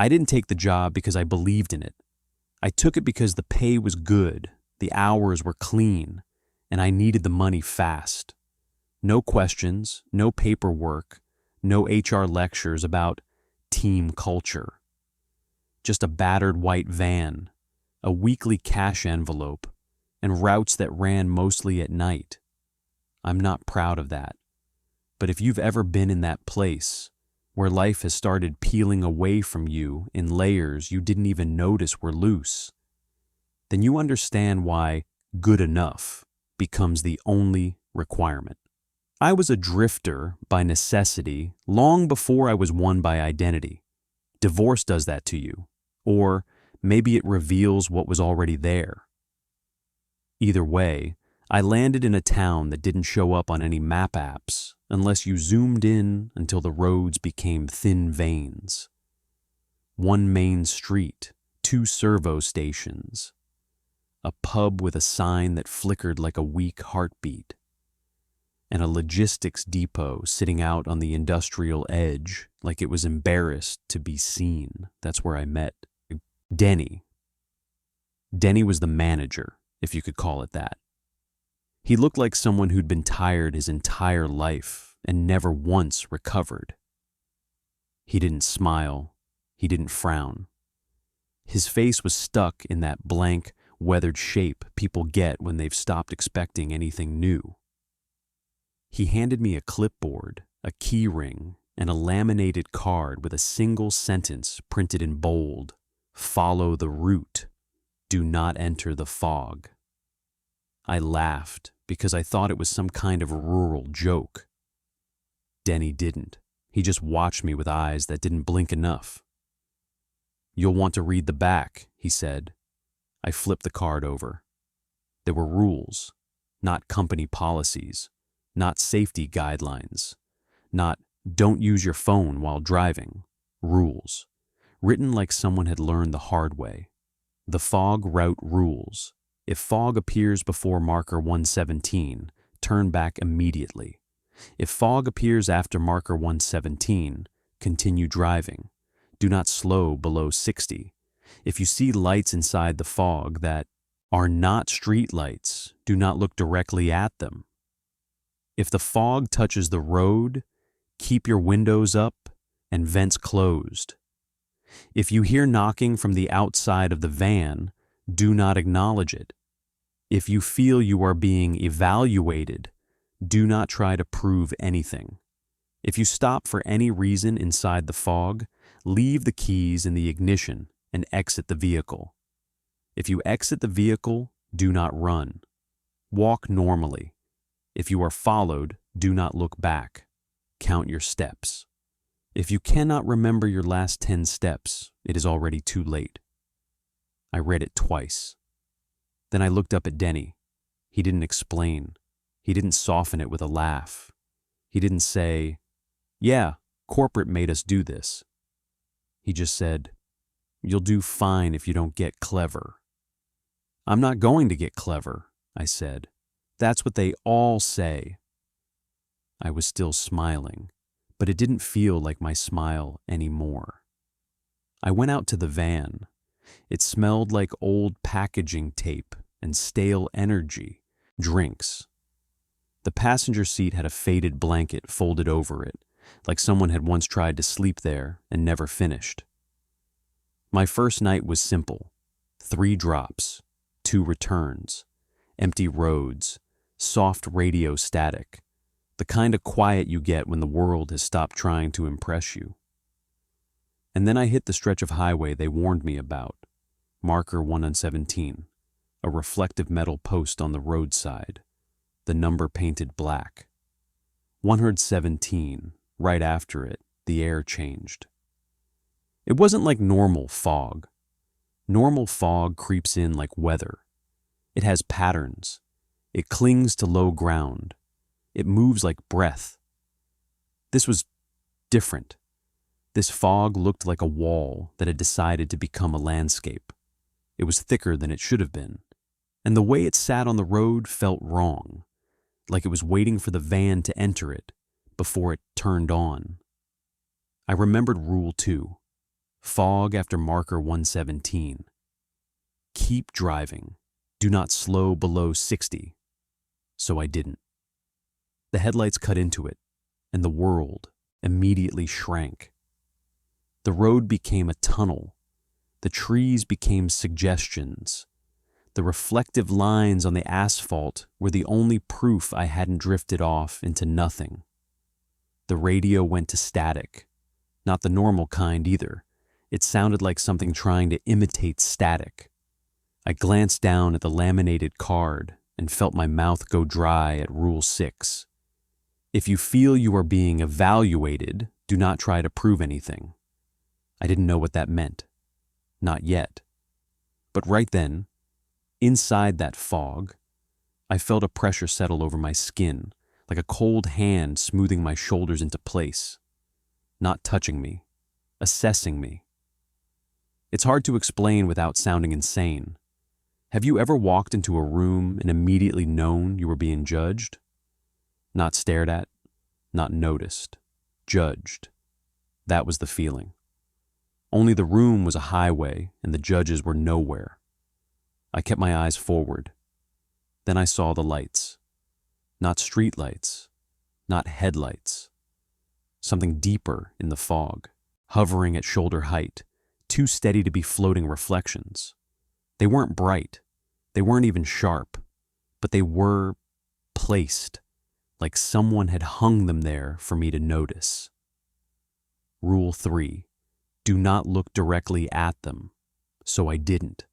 I didn't take the job because I believed in it. I took it because the pay was good, the hours were clean, and I needed the money fast. No questions, no paperwork, no HR lectures about team culture. Just a battered white van, a weekly cash envelope, and routes that ran mostly at night. I'm not proud of that. But if you've ever been in that place, where life has started peeling away from you in layers you didn't even notice were loose, then you understand why good enough becomes the only requirement. I was a drifter by necessity long before I was one by identity. Divorce does that to you, or maybe it reveals what was already there. Either way, I landed in a town that didn't show up on any map apps unless you zoomed in until the roads became thin veins. One main street, 2 servo stations, a pub with a sign that flickered like a weak heartbeat, and a logistics depot sitting out on the industrial edge like it was embarrassed to be seen. That's where I met Denny. Denny was the manager, if you could call it that. He looked like someone who'd been tired his entire life and never once recovered. He didn't smile. He didn't frown. His face was stuck in that blank, weathered shape people get when they've stopped expecting anything new. He handed me a clipboard, a key ring, and a laminated card with a single sentence printed in bold: "Follow the route. Do not enter the fog." I laughed because I thought it was some kind of rural joke. Denny didn't. He just watched me with eyes that didn't blink enough. "You'll want to read the back," he said. I flipped the card over. There were rules, not company policies, not safety guidelines, not "don't use your phone while driving." Rules, written like someone had learned the hard way. The fog route rules. If fog appears before marker 117, turn back immediately. If fog appears after marker 117, continue driving. Do not slow below 60. If you see lights inside the fog that are not street lights, do not look directly at them. If the fog touches the road, keep your windows up and vents closed. If you hear knocking from the outside of the van, do not acknowledge it. If you feel you are being evaluated, do not try to prove anything. If you stop for any reason inside the fog, leave the keys in the ignition and exit the vehicle. If you exit the vehicle, do not run. Walk normally. If you are followed, do not look back. Count your steps. If you cannot remember your last 10 steps, it is already too late. I read it twice. Then I looked up at Denny. He didn't explain. He didn't soften it with a laugh. He didn't say, "Yeah, corporate made us do this." He just said, "You'll do fine if you don't get clever." "I'm not going to get clever," I said. "That's what they all say." I was still smiling, but it didn't feel like my smile anymore. I went out to the van. It smelled like old packaging tape and stale energy, drinks. The passenger seat had a faded blanket folded over it, like someone had once tried to sleep there and never finished. My first night was simple. 3 drops, 2 returns, empty roads, soft radio static, the kind of quiet you get when the world has stopped trying to impress you. And then I hit the stretch of highway they warned me about, marker 117, a reflective metal post on the roadside, the number painted black. 117, right after it, the air changed. It wasn't like normal fog. Normal fog creeps in like weather. It has patterns. It clings to low ground. It moves like breath. This was different. This fog looked like a wall that had decided to become a landscape. It was thicker than it should have been, and the way it sat on the road felt wrong, like it was waiting for the van to enter it before it turned on. I remembered Rule 2. Fog after marker 117. Keep driving. Do not slow below 60. So I didn't. The headlights cut into it, and the world immediately shrank. The road became a tunnel. The trees became suggestions. The reflective lines on the asphalt were the only proof I hadn't drifted off into nothing. The radio went to static. Not the normal kind either. It sounded like something trying to imitate static. I glanced down at the laminated card and felt my mouth go dry at Rule 6. If you feel you are being evaluated, do not try to prove anything. I didn't know what that meant. Not yet. But right then, inside that fog, I felt a pressure settle over my skin, like a cold hand smoothing my shoulders into place. Not touching me, assessing me. It's hard to explain without sounding insane. Have you ever walked into a room and immediately known you were being judged? Not stared at, not noticed, judged. That was the feeling. Only the room was a highway and the judges were nowhere. I kept my eyes forward. Then I saw the lights. Not street lights, not headlights. Something deeper in the fog, hovering at shoulder height, too steady to be floating reflections. They weren't bright. They weren't even sharp. But they were placed, like someone had hung them there for me to notice. Rule 3. Do not look directly at them. So I didn't.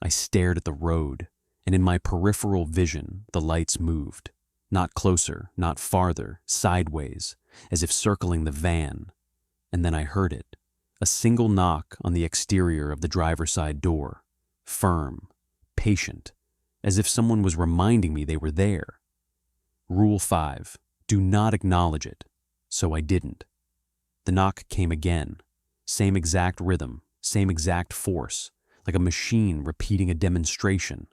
I stared at the road, and in my peripheral vision, the lights moved. Not closer, not farther, sideways, as if circling the van. And then I heard it. A single knock on the exterior of the driver's side door. Firm, patient, as if someone was reminding me they were there. Rule 5. Do not acknowledge it. So I didn't. The knock came again. Same exact rhythm, same exact force, like a machine repeating a demonstration.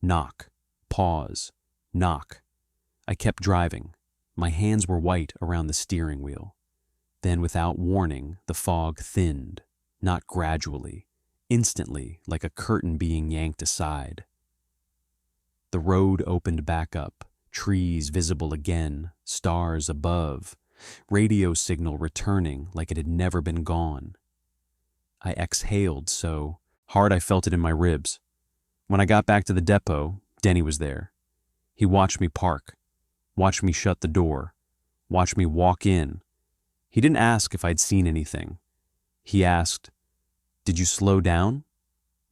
Knock, pause, knock. I kept driving. My hands were white around the steering wheel. Then, without warning, the fog thinned, not gradually, instantly, like a curtain being yanked aside. The road opened back up, trees visible again, stars above, radio signal returning like it had never been gone. I exhaled so hard I felt it in my ribs. When I got back to the depot, Denny was there. He watched me park, watched me shut the door, watched me walk in. He didn't ask if I'd seen anything. He asked, "Did you slow down?"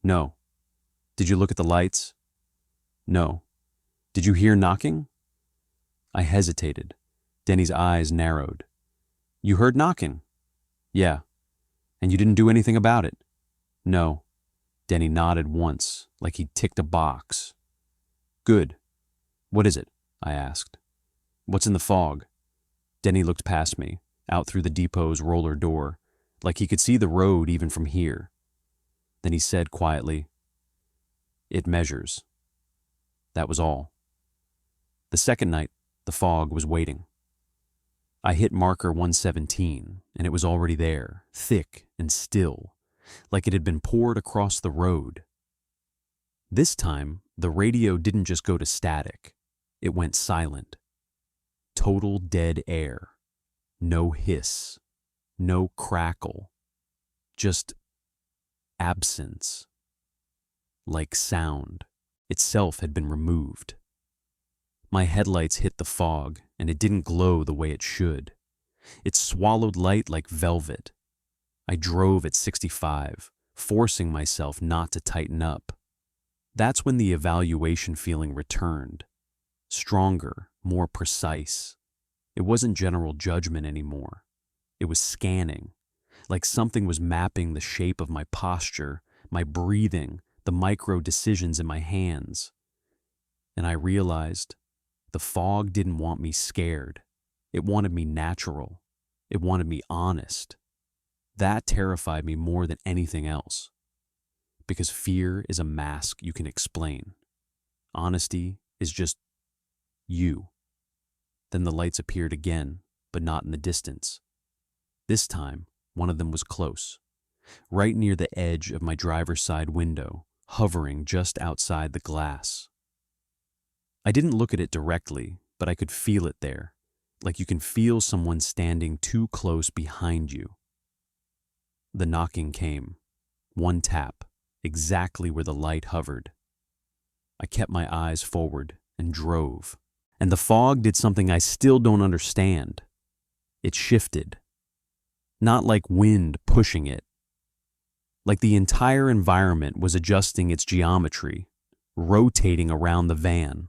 "No." "Did you look at the lights?" "No." "Did you hear knocking?" I hesitated. Denny's eyes narrowed. "You heard knocking?" "Yeah." "And you didn't do anything about it?" "No." Denny nodded once, like he'd ticked a box. "Good. What is it?" I asked. "What's in the fog?" Denny looked past me, out through the depot's roller door, like he could see the road even from here. Then he said quietly, "It measures." That was all. The second night, the fog was waiting. I hit marker 117, and it was already there, thick and still, like it had been poured across the road. This time, the radio didn't just go to static. It went silent. Total dead air. No hiss. No crackle. Just absence. Like sound itself had been removed. My headlights hit the fog, and it didn't glow the way it should. It swallowed light like velvet. I drove at 65, forcing myself not to tighten up. That's when the evaluation feeling returned. Stronger, more precise. It wasn't general judgment anymore. It was scanning, like something was mapping the shape of my posture, my breathing, the micro decisions in my hands. And I realized the fog didn't want me scared. It wanted me natural. It wanted me honest. That terrified me more than anything else. Because fear is a mask you can explain. Honesty is just you. Then the lights appeared again, but not in the distance. This time, one of them was close. right near the edge of my driver's side window, hovering just outside the glass. I didn't look at it directly, but I could feel it there, like you can feel someone standing too close behind you. The knocking came. One tap, exactly where the light hovered. I kept my eyes forward and drove, and the fog did something I still don't understand. It shifted. Not like wind pushing it. Like the entire environment was adjusting its geometry, rotating around the van.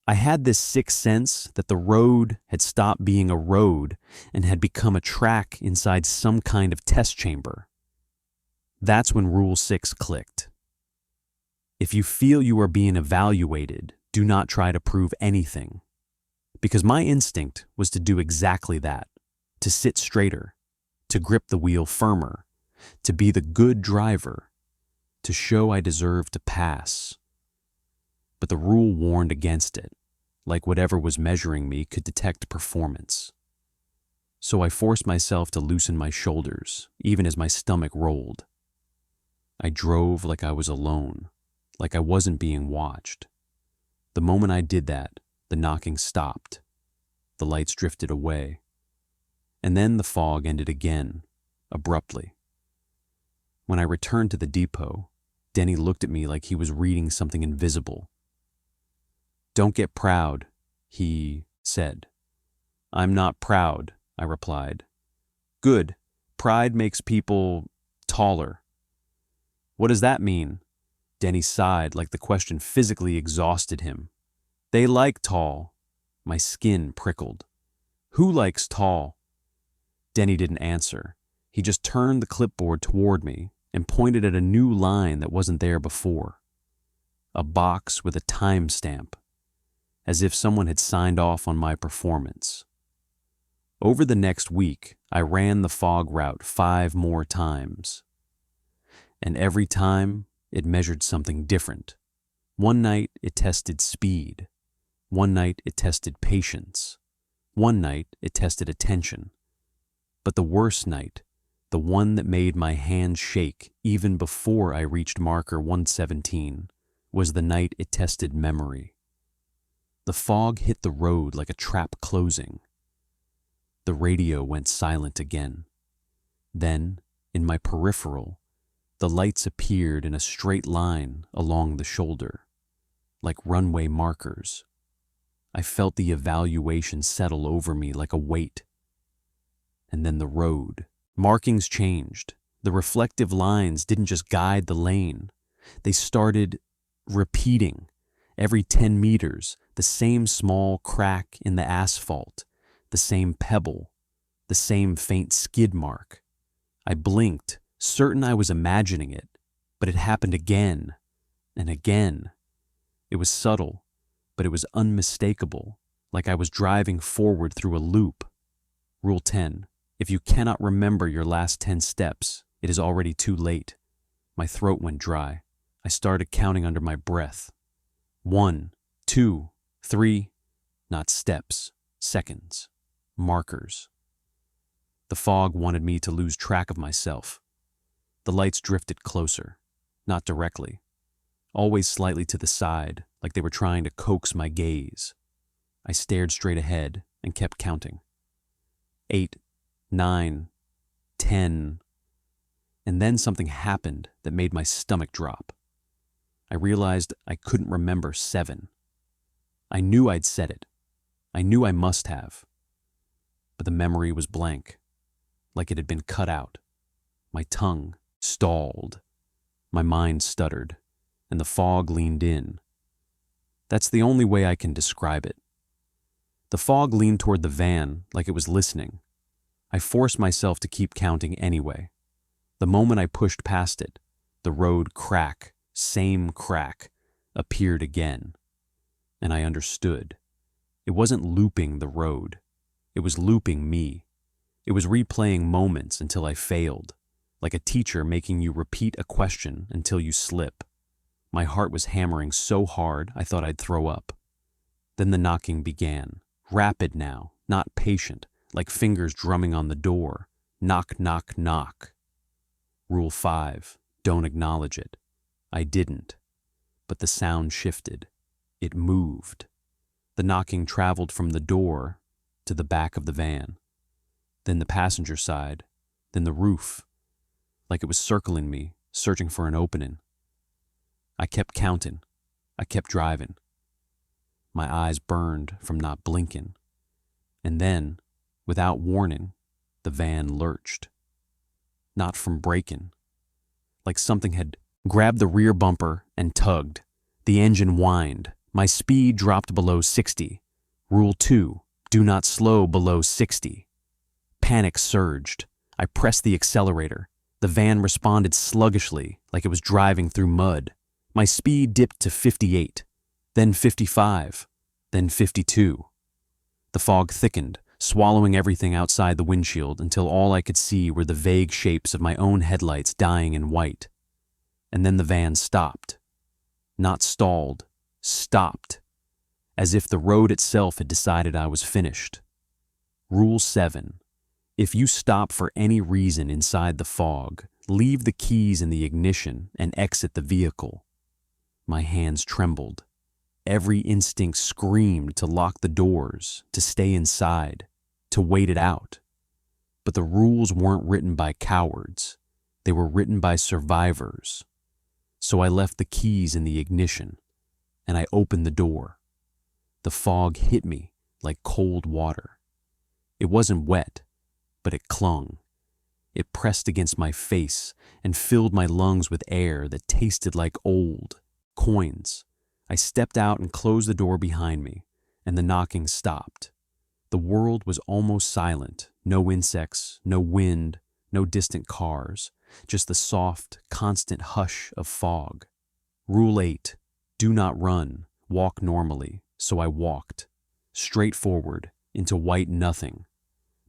I had this sixth sense that the road had stopped being a road and had become a track inside some kind of test chamber. That's when Rule 6 clicked. If you feel you are being evaluated, do not try to prove anything. Because my instinct was to do exactly that, to sit straighter, to grip the wheel firmer, to be the good driver, to show I deserved to pass. But the rule warned against it, like whatever was measuring me could detect performance. So I forced myself to loosen my shoulders, even as my stomach rolled. I drove like I was alone, like I wasn't being watched. The moment I did that, the knocking stopped. The lights drifted away. And then the fog ended again, abruptly. When I returned to the depot, Denny looked at me like he was reading something invisible. "Don't get proud," he said. "I'm not proud," I replied. "Good. Pride makes people taller." "What does that mean?" Denny sighed like the question physically exhausted him. "They like tall." My skin prickled. "Who likes tall?" Denny didn't answer. He just turned the clipboard toward me and pointed at a new line that wasn't there before. A box with a timestamp, as if someone had signed off on my performance. Over the next week, I ran the fog route 5 more times. And every time, it measured something different. One night, it tested speed. One night, it tested patience. One night, it tested attention. But the worst night, the one that made my hand shake even before I reached marker 117, was the night it tested memory. The fog hit the road like a trap closing. The radio went silent again. Then, in my peripheral, the lights appeared in a straight line along the shoulder, like runway markers. I felt the evaluation settle over me like a weight. And then the road. Markings changed. The reflective lines didn't just guide the lane. They started repeating. Every 10 meters, the same small crack in the asphalt, the same pebble, the same faint skid mark. I blinked, certain I was imagining it, but it happened again and again. It was subtle, but it was unmistakable, like I was driving forward through a loop. Rule 10. If you cannot remember your last 10 steps, it is already too late. My throat went dry. I started counting under my breath. 1, 2, 3, not steps, seconds, markers. The fog wanted me to lose track of myself. The lights drifted closer, not directly, always slightly to the side, like they were trying to coax my gaze. I stared straight ahead and kept counting. 8, 9, 10, and then something happened that made my stomach drop. I realized I couldn't remember 7. I knew I'd said it. I knew I must have. But the memory was blank, like it had been cut out. My tongue stalled. My mind stuttered, and the fog leaned in. That's the only way I can describe it. The fog leaned toward the van like it was listening. I forced myself to keep counting anyway. The moment I pushed past it, the road crack, same crack, appeared again. And I understood. It wasn't looping the road. It was looping me. It was replaying moments until I failed, like a teacher making you repeat a question until you slip. My heart was hammering so hard I thought I'd throw up. Then the knocking began, rapid now, not patient, like fingers drumming on the door. Knock, knock, knock. Rule 5, don't acknowledge it. I didn't. But the sound shifted. It moved. The knocking traveled from the door to the back of the van, then the passenger side, then the roof, like it was circling me, searching for an opening. I kept counting. I kept driving. My eyes burned from not blinking. And then, without warning, the van lurched. Not from braking. Like something had grabbed the rear bumper and tugged. The engine whined. My speed dropped below 60. Rule 2, do not slow below 60. Panic surged. I pressed the accelerator. The van responded sluggishly, like it was driving through mud. My speed dipped to 58, then 55, then 52. The fog thickened, swallowing everything outside the windshield until all I could see were the vague shapes of my own headlights dying in white. And then the van stopped. Not stalled, stopped, as if the road itself had decided I was finished. Rule 7. If you stop for any reason inside the fog, leave the keys in the ignition and exit the vehicle. My hands trembled. Every instinct screamed to lock the doors, to stay inside, to wait it out. But the rules weren't written by cowards. They were written by survivors. So I left the keys in the ignition, and I opened the door. The fog hit me like cold water. It wasn't wet, but it clung. It pressed against my face and filled my lungs with air that tasted like old coins. I stepped out and closed the door behind me, and the knocking stopped. The world was almost silent. No insects, no wind, no distant cars, just the soft, constant hush of fog. Rule 8, do not run, walk normally. So I walked, straight forward, into white nothing.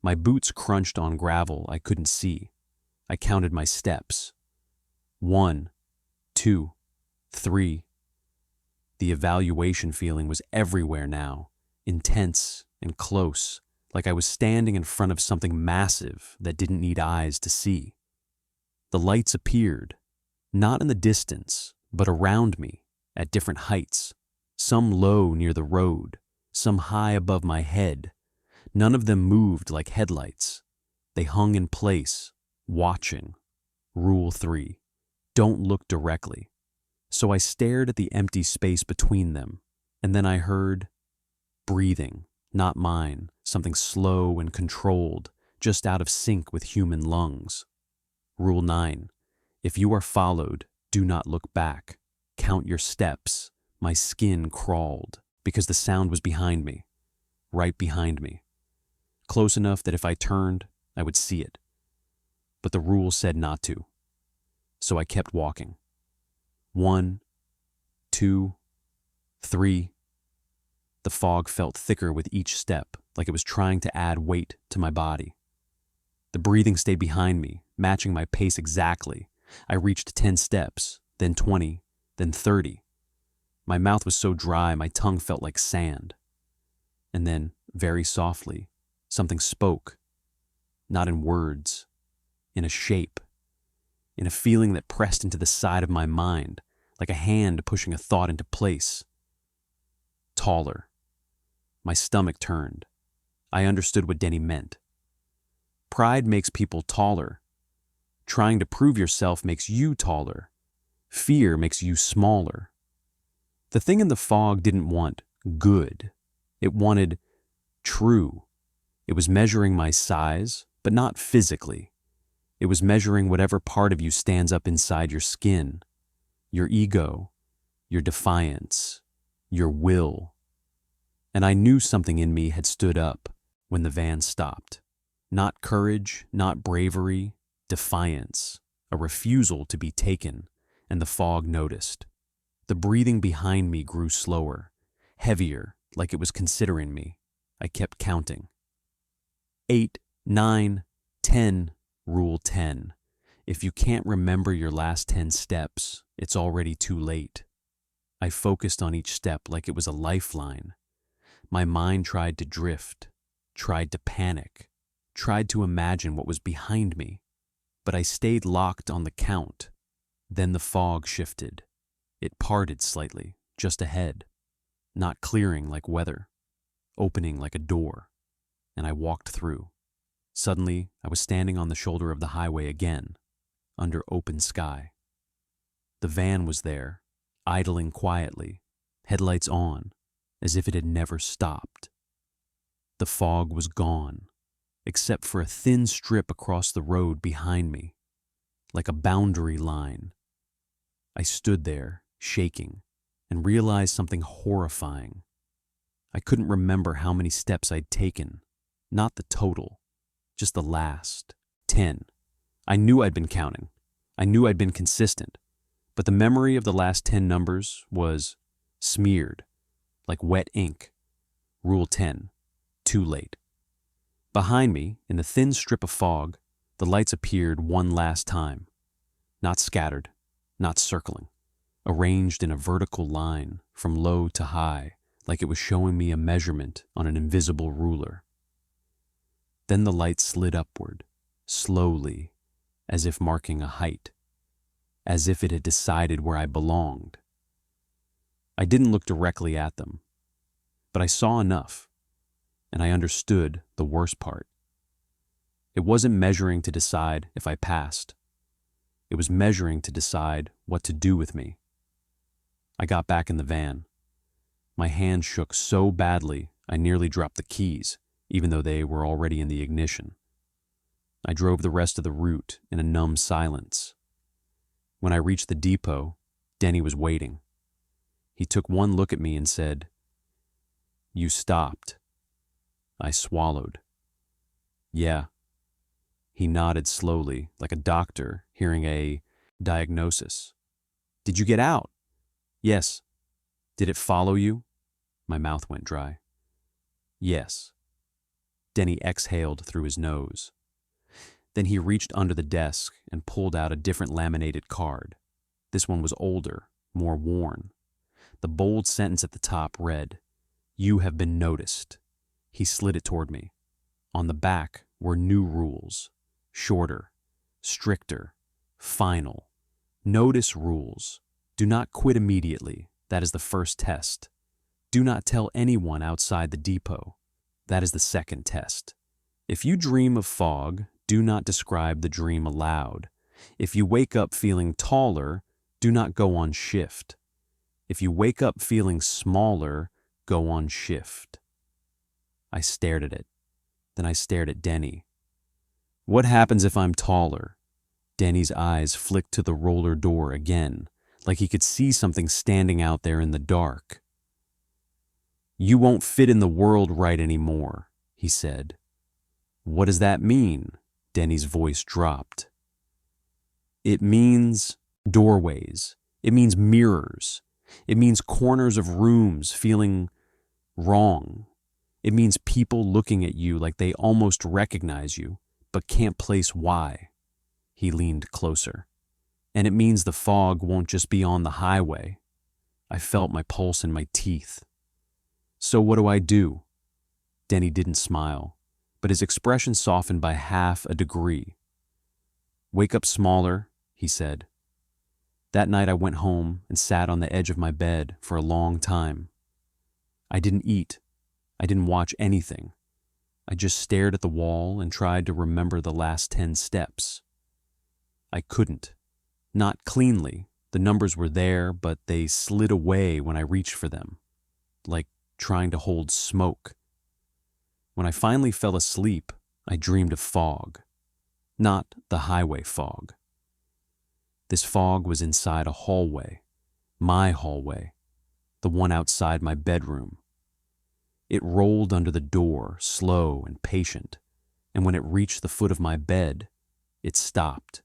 My boots crunched on gravel I couldn't see. I counted my steps. 1, 2, 3. The evaluation feeling was everywhere now, intense and close, like I was standing in front of something massive that didn't need eyes to see. The lights appeared, not in the distance, but around me, at different heights, some low near the road, some high above my head. None of them moved like headlights. They hung in place, watching. Rule 3, don't look directly. So I stared at the empty space between them, and then I heard breathing, not mine, something slow and controlled, just out of sync with human lungs. Rule 9, if you are followed, do not look back. Count your steps. My skin crawled because the sound was behind me, right behind me, close enough that if I turned, I would see it. But the rule said not to, so I kept walking. 1, 2, 3. The fog felt thicker with each step, like it was trying to add weight to my body. The breathing stayed behind me, matching my pace exactly. I reached 10 steps, then 20, then 30. My mouth was so dry, my tongue felt like sand. And then, very softly, something spoke, not in words, in a shape, in a feeling that pressed into the side of my mind, like a hand pushing a thought into place. Taller. My stomach turned. I understood what Denny meant. Pride makes people taller. Trying to prove yourself makes you taller. Fear makes you smaller. The thing in the fog didn't want good. It wanted true. It was measuring my size, but not physically. It was measuring whatever part of you stands up inside your skin, your ego, your defiance, your will. And I knew something in me had stood up when the van stopped. Not courage, not bravery, defiance, a refusal to be taken, and the fog noticed. The breathing behind me grew slower, heavier, like it was considering me. I kept counting. 8, 9, 10, Rule 10. If you can't remember your last 10 steps, it's already too late. I focused on each step like it was a lifeline. My mind tried to drift, tried to panic, tried to imagine what was behind me. but I stayed locked on the count. Then the fog shifted. It parted slightly, just ahead, not clearing like weather, opening like a door, and I walked through. Suddenly, I was standing on the shoulder of the highway again, under open sky. The van was there, idling quietly, headlights on, as if it had never stopped. The fog was gone, except for a thin strip across the road behind me, like a boundary line. I stood there, shaking, and realized something horrifying. I couldn't remember how many steps I'd taken, not the total, just the last 10. I knew I'd been counting. I knew I'd been consistent, but the memory of the last 10 numbers was smeared, like wet ink. Rule 10, too late. Behind me, in the thin strip of fog, the lights appeared one last time. Not scattered, not circling, arranged in a vertical line from low to high, like it was showing me a measurement on an invisible ruler. Then the light slid upward, slowly, as if marking a height, as if it had decided where I belonged. I didn't look directly at them, but I saw enough, and I understood the worst part. It wasn't measuring to decide if I passed. It was measuring to decide what to do with me. I got back in the van. My hand shook so badly I nearly dropped the keys, even though they were already in the ignition. I drove the rest of the route in a numb silence. When I reached the depot, Denny was waiting. He took one look at me and said, "You stopped." I swallowed. "Yeah." He nodded slowly, like a doctor hearing a diagnosis. "Did you get out?" "Yes." "Did it follow you?" My mouth went dry. "Yes." Denny exhaled through his nose. Then he reached under the desk and pulled out a different laminated card. This one was older, more worn. The bold sentence at the top read, "You have been noticed." He slid it toward me. On the back were new rules. Shorter, stricter, final. Notice rules. Do not quit immediately. That is the first test. Do not tell anyone outside the depot. That is the second test. If you dream of fog, do not describe the dream aloud. If you wake up feeling taller, do not go on shift. If you wake up feeling smaller, go on shift. I stared at it. Then I stared at Denny. "What happens if I'm taller?" Denny's eyes flicked to the roller door again, like he could see something standing out there in the dark. "You won't fit in the world right anymore," he said. "What does that mean?" Denny's voice dropped. "It means doorways. It means mirrors. It means corners of rooms feeling wrong. It means people looking at you like they almost recognize you, but can't place why." He leaned closer. "And it means the fog won't just be on the highway." I felt my pulse in my teeth. "So what do I do?" Denny didn't smile, but his expression softened by half a degree. "Wake up smaller," he said. That night I went home and sat on the edge of my bed for a long time. I didn't eat. I didn't watch anything. I just stared at the wall and tried to remember the last 10 steps. I couldn't. Not cleanly. The numbers were there, but they slid away when I reached for them, like trying to hold smoke. When I finally fell asleep, I dreamed of fog. Not the highway fog. This fog was inside a hallway, my hallway, the one outside my bedroom. It rolled under the door, slow and patient, and when it reached the foot of my bed, it stopped.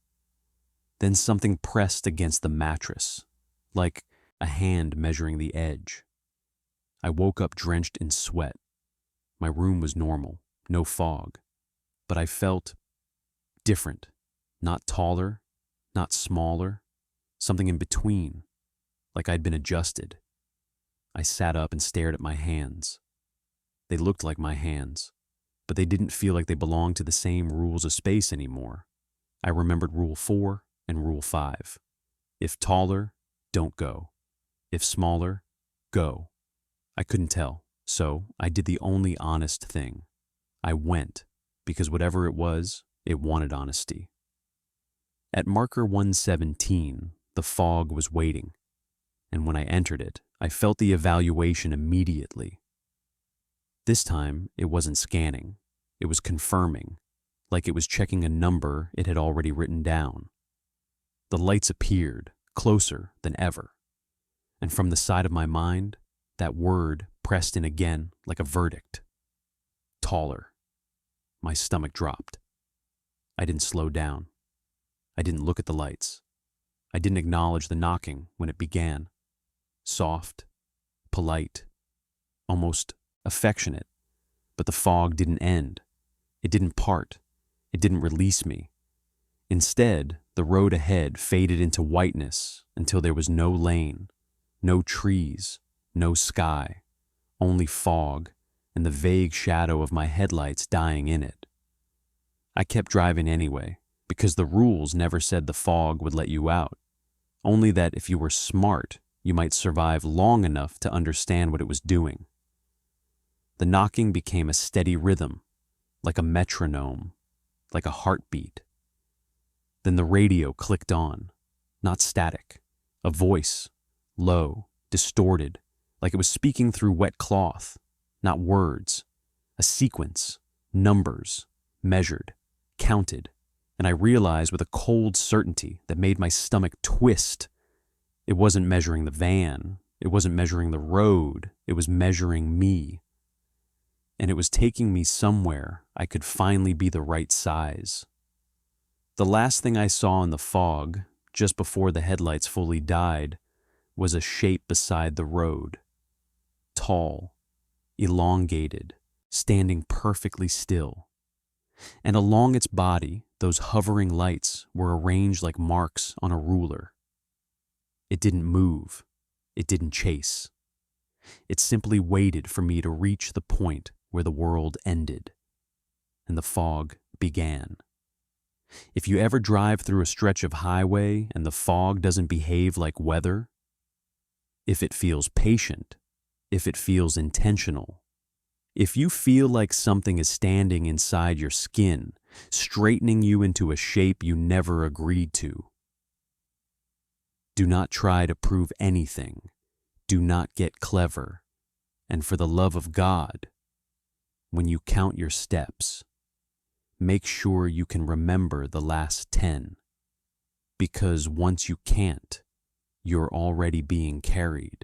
Then something pressed against the mattress, like a hand measuring the edge. I woke up drenched in sweat. My room was normal, no fog, but I felt different, not taller, not smaller, something in between, like I'd been adjusted. I sat up and stared at my hands. They looked like my hands, but they didn't feel like they belonged to the same rules of space anymore. I remembered Rule 4 and Rule 5. If taller, don't go. If smaller, go. I couldn't tell, so I did the only honest thing. I went, because whatever it wanted honesty. At marker 117, the fog was waiting, and when I entered it, I felt the evaluation immediately. This time, it wasn't scanning. It was confirming, like it was checking a number it had already written down. The lights appeared, closer than ever, and from the side of my mind, that word pressed in again like a verdict. Taller. My stomach dropped. I didn't slow down. I didn't look at the lights. I didn't acknowledge the knocking when it began. Soft, polite, almost affectionate, but the fog didn't end. It didn't part. It didn't release me. Instead, the road ahead faded into whiteness until there was no lane, no trees, no sky, only fog and the vague shadow of my headlights dying in it. I kept driving anyway, because the rules never said the fog would let you out, only that if you were smart, you might survive long enough to understand what it was doing. The knocking became a steady rhythm, like a metronome, like a heartbeat. Then the radio clicked on, not static, a voice, low, distorted, like it was speaking through wet cloth, not words, a sequence, numbers, measured, counted, and I realized with a cold certainty that made my stomach twist. It wasn't measuring the van, it wasn't measuring the road, it was measuring me. And it was taking me somewhere I could finally be the right size. The last thing I saw in the fog, just before the headlights fully died, was a shape beside the road. Tall, elongated, standing perfectly still. And along its body, those hovering lights were arranged like marks on a ruler. It didn't move. It didn't chase. It simply waited for me to reach the point where the world ended and the fog began. If you ever drive through a stretch of highway and the fog doesn't behave like weather, if it feels patient, if it feels intentional, if you feel like something is standing inside your skin, straightening you into a shape you never agreed to, do not try to prove anything. Do not get clever. And for the love of God, when you count your steps, make sure you can remember the last 10, because once you can't, you're already being carried.